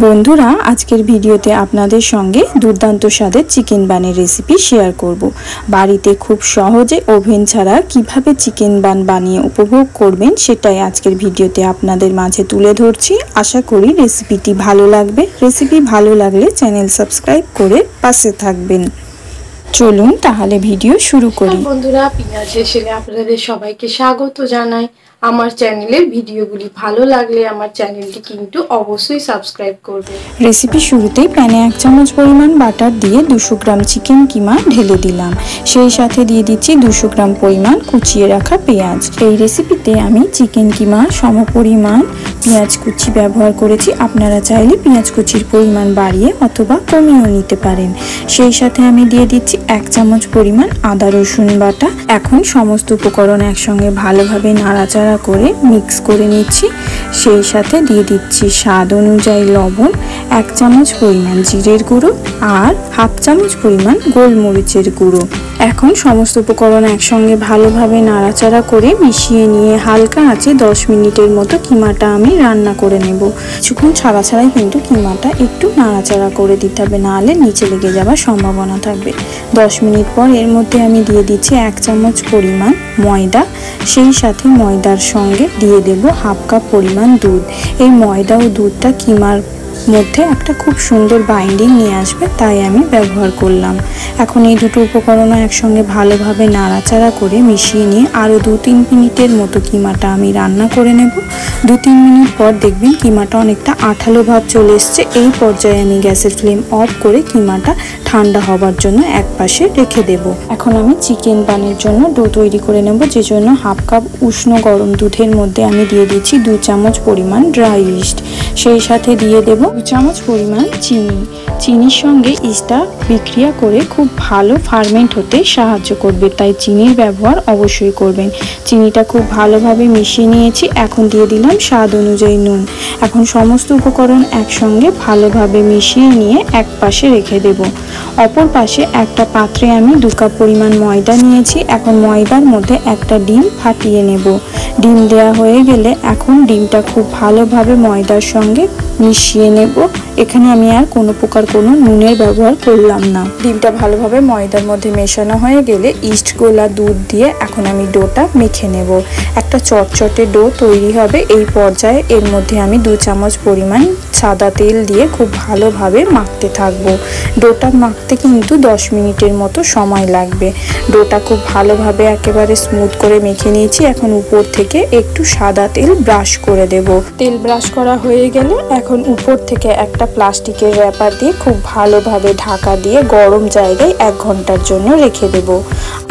বন্ধুরা আজকের ভিডিওতে আপনাদের সঙ্গে দুর্দান্ত স্বাদের চিকেন বানের রেসিপি শেয়ার করব। বাড়িতে খুব সহজে ওভেন ছাড়া কিভাবে চিকেন বান বানিয়ে উপভোগ করবেন সেটাই আজকের ভিডিওতে আপনাদের মাঝে তুলে ধরছি। আশা করি রেসিপিটি ভালো লাগবে। রেসিপি ভালো লাগলে চ্যানেল সাবস্ক্রাইব করে পাশে থাকবেন। চলুন তাহলে ভিডিও শুরু করি। বন্ধুরা, পিঁয়াজ হেসেলে আপনাদের সবাইকে স্বাগত জানাই। আমার চ্যানেলের ভিডিওগুলি ভালো লাগলে আমার চ্যানেলটি কিন্তু অবশ্যই সাবস্ক্রাইব করবেন। রেসিপি শুরুতেই প্যানে 1 চামচ পরিমাণ বাটার দিয়ে 200 গ্রাম চিকেন কিমা ঢেলে দিলাম। সেই সাথে দিয়ে দিচ্ছি 200 গ্রাম পরিমাণ কুচিয়ে রাখা পেঁয়াজ। এই রেসিপিতে আমি চিকেন কিমা সমপরিমাণ পেঁয়াজ কুচি ব্যবহার করেছি। আপনারা চাইলে পেঁয়াজ কুচির পরিমাণ বাড়িয়ে অথবা কমিয়েও নিতে পারেন। সেই সাথে আমি দিয়ে দিচ্ছি 1 চামচ পরিমাণ আদা রসুন বাটা। এখন সমস্ত উপকরণ একসঙ্গে ভালোভাবে নাড়াচাড়া করে মিক্স করে নিচ্ছি। সেই সাথে দিয়ে দিচ্ছি স্বাদ অনুযায়ী লবণ, 1 চামচ পরিমাণ জিরের গুঁড়ো আর 1/2 চামচ পরিমাণ গোলমরিচের গুঁড়ো। এখন সমস্ত উপকরণ একসঙ্গে ভালোভাবে নাড়াচাড়া করে মিশিয়ে নিয়ে হালকা আঁচে 10 মিনিটের মতো কিমাটা আমি রান্না করে নেব। কিছুক্ষণ ছাড়া ছাড়াই কিন্তু কিমাটা একটু নাড়াচাড়া করে দিতে হবে, নাহলে নিচে লেগে যাওয়ার সম্ভাবনা থাকবে। 10 মিনিট পর এর মধ্যে আমি দিয়ে দিচ্ছি 1 চামচ পরিমাণ ময়দা। সেই সাথে ময়দার সঙ্গে দিয়ে দেব 1/2 কাপ পরিমাণ দুধ। এই ময়দা ও দুধটা কিমার মধ্যে একটা খুব সুন্দর বাইন্ডিং নিয়ে আসবে, তাই আমি ব্যবহার করলাম। এখন এই দুটো উপকরণ একসঙ্গে ভালোভাবে নাড়াচাড়া করে মিশিয়ে নিয়ে আরও 2-3 মিনিটের মতো কিমাটা আমি রান্না করে নেব। 2-3 মিনিট পর দেখবেন কিমাটা অনেকটা আঠালো ভাব চলে এসছে। এই পর্যায়ে আমি গ্যাসের ফ্লেম অফ করে কিমাটা ঠান্ডা হবার জন্য এক পাশে রেখে দেব। এখন আমি চিকেন বানের জন্য ডো তৈরি করে নেব, যে জন্য 1/2 কাপ উষ্ণ গরম দুধের মধ্যে আমি দিয়ে দিচ্ছি 2 চামচ পরিমাণ ড্রাই ইস্ট। সেই সাথে দিয়ে দেব 2 চামচ পরিমাণ চিনি। চিনির সঙ্গে ইস্টটা বিক্রিয়া করে খুব ভালো ফার্মেন্ট হতে সাহায্য করবে, তাই চিনির ব্যবহার অবশ্যই করবেন। চিনিটা খুব ভালোভাবে মিশিয়ে নিয়েছি। এখন দিয়ে দিলাম স্বাদ অনুযায়ী নুন। এখন সমস্ত উপকরণ একসঙ্গে ভালোভাবে মিশিয়ে নিয়ে এক পাশে রেখে দেব। অপর পাশে একটা পাত্রে আমি 2 কাপ পরিমাণ ময়দা নিয়েছি। এখন ময়দার মধ্যে একটা ডিম ফাটিয়ে নেব। ডিম দেওয়া হয়ে গেলে এখন ডিমটা খুব ভালোভাবে ময়দার সঙ্গে মিশিয়ে নেব। এখানে আমি আর কোনো প্রকার কোনো নুনের ব্যবহার করলাম না। ডিমটা ভালোভাবে ময়দার মধ্যে মেশানো হয়ে গেলে ইস্ট গোলা দুধ দিয়ে এখন আমি ডোটা মেখে নেব। একটা চটচটে ডো তৈরি হবে। এই পর্যায়ে এর মধ্যে আমি 2 চামচ পরিমাণ সাদা তেল দিয়ে খুব ভালোভাবে মাখতে থাকবো। ডোটা মাখতে কিন্তু 10 মিনিটের মতো সময় লাগবে। ডোটা খুব ভালোভাবে একেবারে স্মুথ করে মেখে নিয়েছি। এখন উপর থেকে একটু সাদা তেল ব্রাশ করে দেব। তেল ব্রাশ করা হয়ে গেলে এখন উপর থেকে একটা প্লাস্টিকের র্যাপার দিয়ে খুব ভালোভাবে ঢাকা দিয়ে গরম জায়গায় 1 ঘন্টার জন্য রেখে দেব।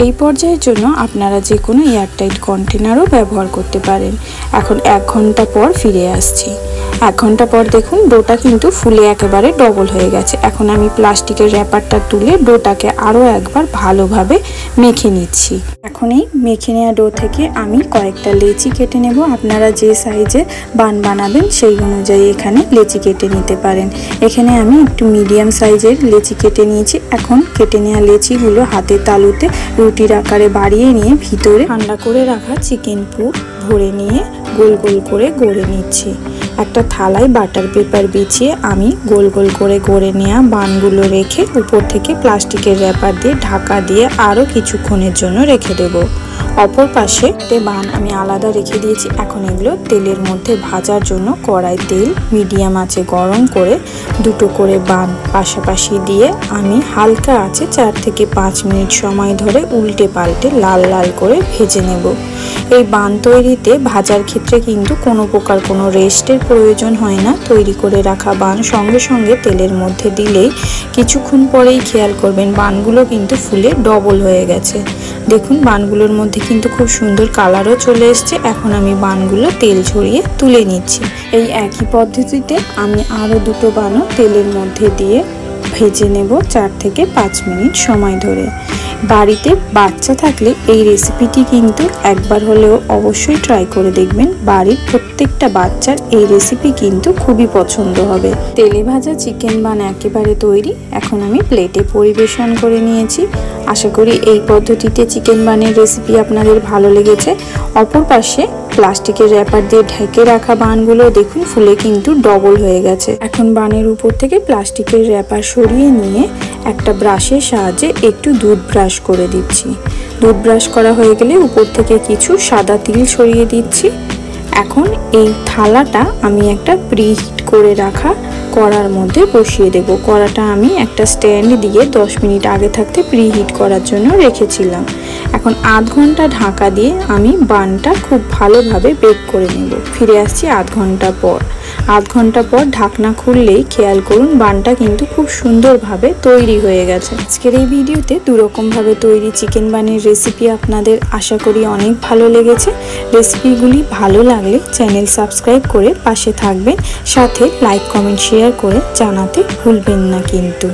এই পর্যায়ের জন্য আপনারা যে কোনো এয়ারটাইট কন্টেনারও ব্যবহার করতে পারেন। এখন 1 ঘন্টা পর ফিরে আসছি। 1 ঘন্টা পর দেখুন ডোটা কিন্তু ফুলে একেবারে ডবল হয়ে গেছে। এখন আমি প্লাস্টিকের র্যাপারটা তুলে ডোটাকে আরও একবার ভালোভাবে মেখে নিচ্ছি। এখন এই মেখে নেওয়া ডো থেকে আমি কয়েকটা লেচি কেটে নেব। আপনারা যে সাইজে বান বানাবেন সেই অনুযায়ী এখানে লেচি কেটে নিতে পারেন। এখানে আমি একটু মিডিয়াম সাইজের লেচি কেটে নিয়েছি। এখন কেটে নেওয়া লেচিগুলো হাতের তালুতে রুটির আকারে বাড়িয়ে নিয়ে ভিতরে ঠান্ডা করে রাখা চিকেন পুর ভরে নিয়ে গোল গোল করে গড়ে নিচ্ছি। একটা থালায় বাটার পেপার বিছিয়ে আমি গোল গোল করে গড়ে নেওয়া বানগুলো রেখে উপর থেকে প্লাস্টিকের র্যাপার দিয়ে ঢাকা দিয়ে আরও কিছুক্ষণের জন্য রেখে দেব। অপর পাশে বান আমি আলাদা রেখে দিয়েছি। এখন এগুলো তেলের মধ্যে ভাজার জন্য কড়াই তেল মিডিয়াম আঁচে গরম করে 2টো করে বান পাশাপাশি দিয়ে আমি হালকা আঁচে 4 থেকে 5 মিনিট সময় ধরে উল্টে পাল্টে লাল লাল করে ভেজে নেব। এই বান তৈরিতে ভাজার ক্ষেত্রে কিন্তু কোনো প্রকার কোনো রেস্টের প্রয়োজন হয় না। তৈরি করে রাখা বান সঙ্গে সঙ্গে তেলের মধ্যে দিলেই কিছুক্ষণ পরেই খেয়াল করবেন বানগুলো কিন্তু ফুলে ডবল হয়ে গেছে। দেখুন বানগুলোর মধ্যে কিন্তু খুব সুন্দর কালারও চলে এসছে। এখন আমি বানগুলো তেল ছড়িয়ে তুলে নিচ্ছি। এই একই পদ্ধতিতে আমি আরও 2টো বানও তেলের মধ্যে দিয়ে ভেজে নেব 4 থেকে 5 মিনিট সময় ধরে। বাড়িতে বাচ্চা থাকলে এই রেসিপিটি কিন্তু একবার হলেও অবশ্যই ট্রাই করে দেখবেন। বাড়ির প্রত্যেকটা বাচ্চার এই রেসিপি কিন্তু খুবই পছন্দ হবে। তেলে ভাজা চিকেন বান একেবারে তৈরি। এখন আমি প্লেটে পরিবেশন করে নিয়েছি। আশা করি এই পদ্ধতিতে চিকেন বানের রেসিপি আপনাদের ভালো লেগেছে। অপর পাশে প্লাস্টিকের র্যাপার দিয়ে ঢেকে রাখা বানগুলো দেখুন ফুলে কিন্তু ডবল হয়ে গেছে। এখন বানের উপর থেকে প্লাস্টিকের র্যাপার সরিয়ে নিয়ে একটা ব্রাশের সাহায্যে একটু দুধ ব্রাশ করে দিচ্ছি। দুধ ব্রাশ করা হয়ে গেলে উপর থেকে কিছু সাদা তিল সরিয়ে দিচ্ছি। এখন এই থালাটা আমি একটা প্রিহিট করে রাখা কড়ার মধ্যে বসিয়ে দেব। কড়াটা আমি একটা স্ট্যান্ড দিয়ে 10 মিনিট আগে থাকতে প্রিহিট করার জন্য রেখেছিলাম। এখন আধ ঘন্টা ঢাকা দিয়ে আমি বানটা খুব ভালোভাবে বেক করে নেব। ফিরে আসছি আধ ঘন্টা পর। আধ ঘন্টা পর ঢাকনা খুললেই খেয়াল করুন বানটা কিন্তু খুব সুন্দরভাবে তৈরি হয়ে গেছে। আজকের এই ভিডিওতে দুরকমভাবে তৈরি চিকেন বানের রেসিপি আপনাদের আশা করি অনেক ভালো লেগেছে। রেসিপিগুলি ভালো লাগলে চ্যানেল সাবস্ক্রাইব করে পাশে থাকবেন, সাথে লাইক কমেন্ট শেয়ার করে জানাতে ভুলবেন না কিন্তু।